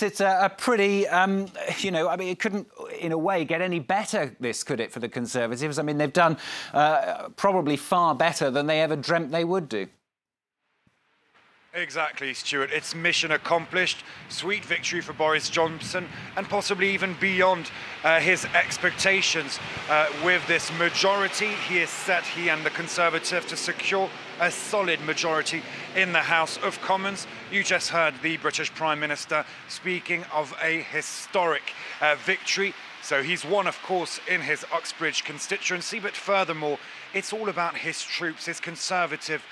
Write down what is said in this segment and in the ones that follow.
It's a pretty, you know, I mean, it couldn't, in a way, get any better, this, could it, for the Conservatives? I mean, they've done probably far better than they ever dreamt they would do. Exactly, Stuart. It's mission accomplished. Sweet victory for Boris Johnson, and possibly even beyond his expectations. With this majority, he is set, he and the Conservatives, to secure a solid majority in the House of Commons. You just heard the British Prime Minister speaking of a historic victory. So he's won, of course, in his Uxbridge constituency, but furthermore, it's all about his troops, his Conservative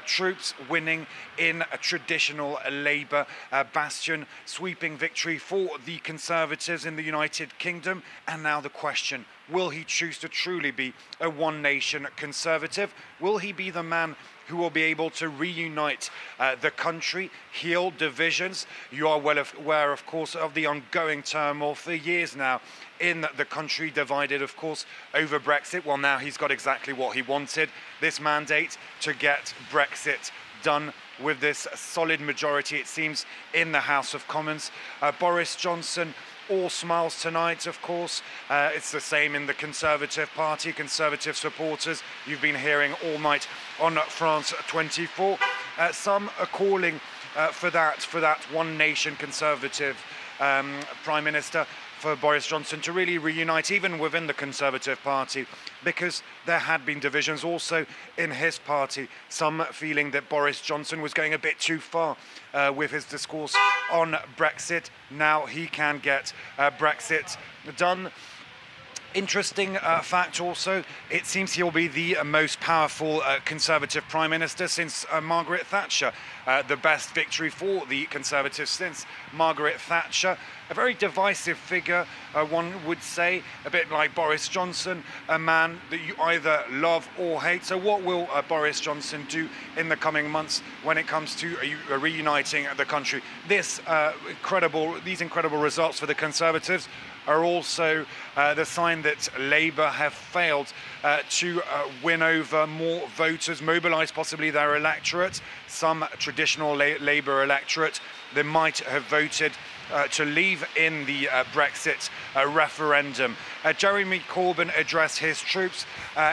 troops winning in a traditional Labour bastion. Sweeping victory for the Conservatives in the United Kingdom. And now the question, will he choose to truly be a one-nation Conservative? Will he be the man who will be able to reunite the country, heal divisions? You are well aware, of course, of the ongoing turmoil for years now in the country, divided, of course, over Brexit. Well, now he's got exactly what he wanted, this mandate to get Brexit done with this solid majority, it seems, in the House of Commons. Boris Johnson, all smiles tonight, of course. It's the same in the Conservative Party, Conservative supporters. You've been hearing all night on France 24. Some are calling for that one-nation Conservative Prime Minister, for Boris Johnson to really reunite even within the Conservative Party, because there had been divisions also in his party, some feeling that Boris Johnson was going a bit too far with his discourse on Brexit. Now he can get Brexit done. Interesting fact also, it seems he'll be the most powerful Conservative Prime Minister since Margaret Thatcher. The best victory for the Conservatives since Margaret Thatcher. A very divisive figure, one would say, a bit like Boris Johnson, a man that you either love or hate. So what will Boris Johnson do in the coming months when it comes to reuniting the country? These incredible results for the Conservatives are also the sign that Labour have failed to win over more voters, mobilise possibly their electorate, some traditional Labour electorate that might have voted to leave in the Brexit referendum. Jeremy Corbyn addressed his troops.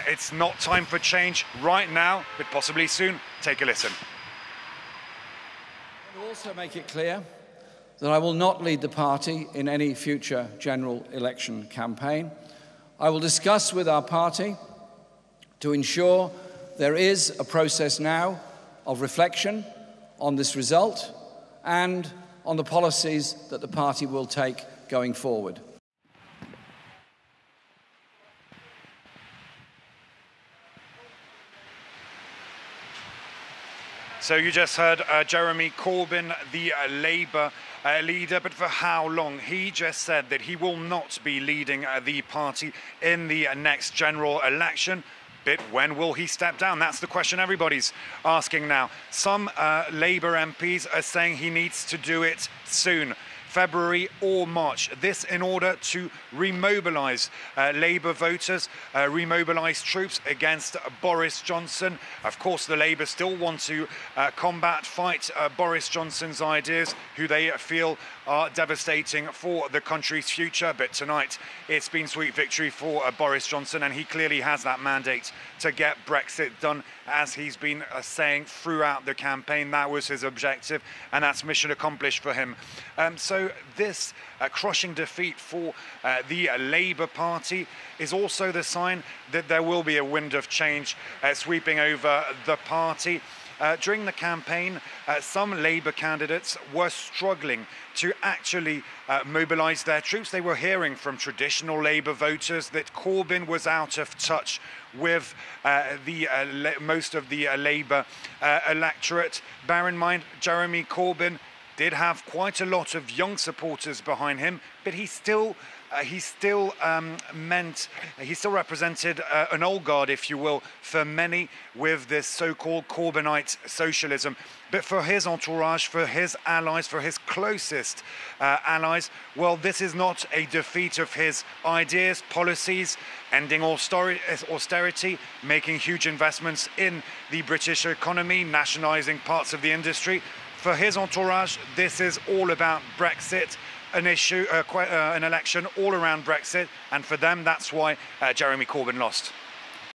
It's not time for change right now, but possibly soon. Take a listen. I will also make it clear that I will not lead the party in any future general election campaign. I will discuss with our party to ensure there is a process now of reflection on this result and on the policies that the party will take going forward. So you just heard Jeremy Corbyn, the Labour leader, but for how long? He just said that he will not be leading the party in the next general election. But when will he step down? That's the question everybody's asking now. Some Labour MPs are saying he needs to do it soon, February or March. This in order to remobilise Labour voters, remobilise troops against Boris Johnson. Of course, the Labour still want to fight Boris Johnson's ideas, who they feel are devastating for the country's future. But tonight, it's been sweet victory for Boris Johnson, and he clearly has that mandate to get Brexit done, as he's been saying throughout the campaign. That was his objective, and that's mission accomplished for him. So this crushing defeat for the Labour Party is also the sign that there will be a wind of change sweeping over the party. During the campaign, some Labour candidates were struggling to actually mobilise their troops. They were hearing from traditional Labour voters that Corbyn was out of touch with most of the Labour electorate. Bear in mind, Jeremy Corbyn did have quite a lot of young supporters behind him, but he still represented an old guard, if you will, for many with this so-called Corbynite socialism. But for his entourage, for his allies, for his closest allies, well, this is not a defeat of his ideas, policies, ending austerity, making huge investments in the British economy, nationalising parts of the industry. For his entourage, this is all about Brexit, an issue, an election all around Brexit, and for them, that's why Jeremy Corbyn lost.